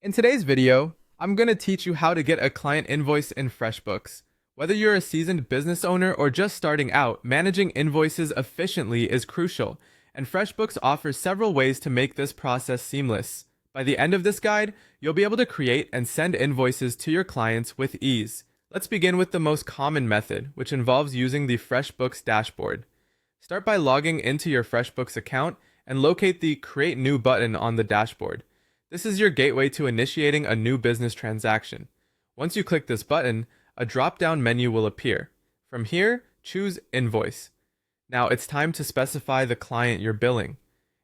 In today's video, I'm going to teach you how to get a client invoice in FreshBooks. Whether you're a seasoned business owner or just starting out, managing invoices efficiently is crucial, and FreshBooks offers several ways to make this process seamless. By the end of this guide, you'll be able to create and send invoices to your clients with ease. Let's begin with the most common method, which involves using the FreshBooks dashboard. Start by logging into your FreshBooks account and locate the Create New button on the dashboard. This is your gateway to initiating a new business transaction. Once you click this button, a drop-down menu will appear. From here, choose Invoice. Now it's time to specify the client you're billing.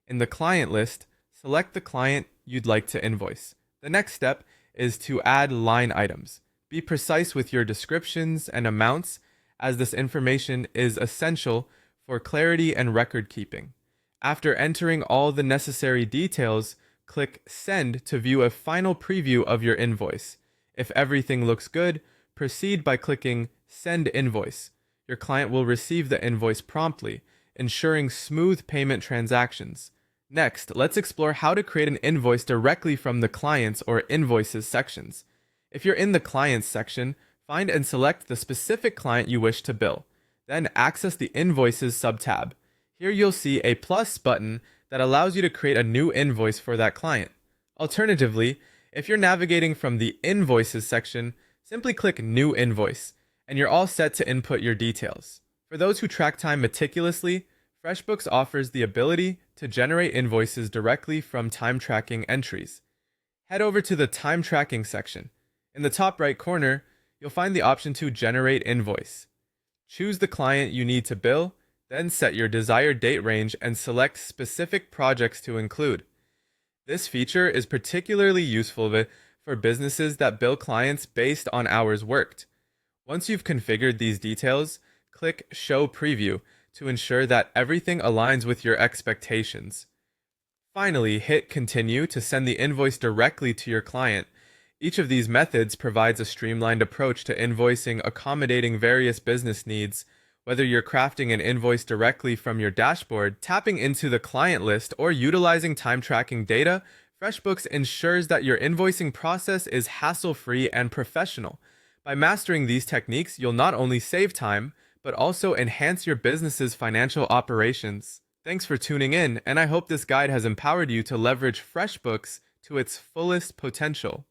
In the client list, select the client you'd like to invoice. The next step is to add line items. Be precise with your descriptions and amounts, as this information is essential for clarity and record keeping. After entering all the necessary details, click Send to view a final preview of your invoice. If everything looks good, proceed by clicking Send Invoice. Your client will receive the invoice promptly, ensuring smooth payment transactions. Next, let's explore how to create an invoice directly from the Clients or Invoices sections. If you're in the Clients section, find and select the specific client you wish to bill. Then access the Invoices subtab. Here you'll see a plus button that allows you to create a new invoice for that client. Alternatively, if you're navigating from the Invoices section, simply click New Invoice, and you're all set to input your details. For those who track time meticulously, FreshBooks offers the ability to generate invoices directly from time tracking entries. Head over to the Time Tracking section. In the top right corner, you'll find the option to Generate Invoice. Choose the client you need to bill, then set your desired date range and select specific projects to include. This feature is particularly useful for businesses that bill clients based on hours worked. Once you've configured these details, click Show Preview to ensure that everything aligns with your expectations. Finally, hit Continue to send the invoice directly to your client. Each of these methods provides a streamlined approach to invoicing, accommodating various business needs. Whether you're crafting an invoice directly from your dashboard, tapping into the client list, or utilizing time tracking data, FreshBooks ensures that your invoicing process is hassle-free and professional. By mastering these techniques, you'll not only save time, but also enhance your business's financial operations. Thanks for tuning in, and I hope this guide has empowered you to leverage FreshBooks to its fullest potential.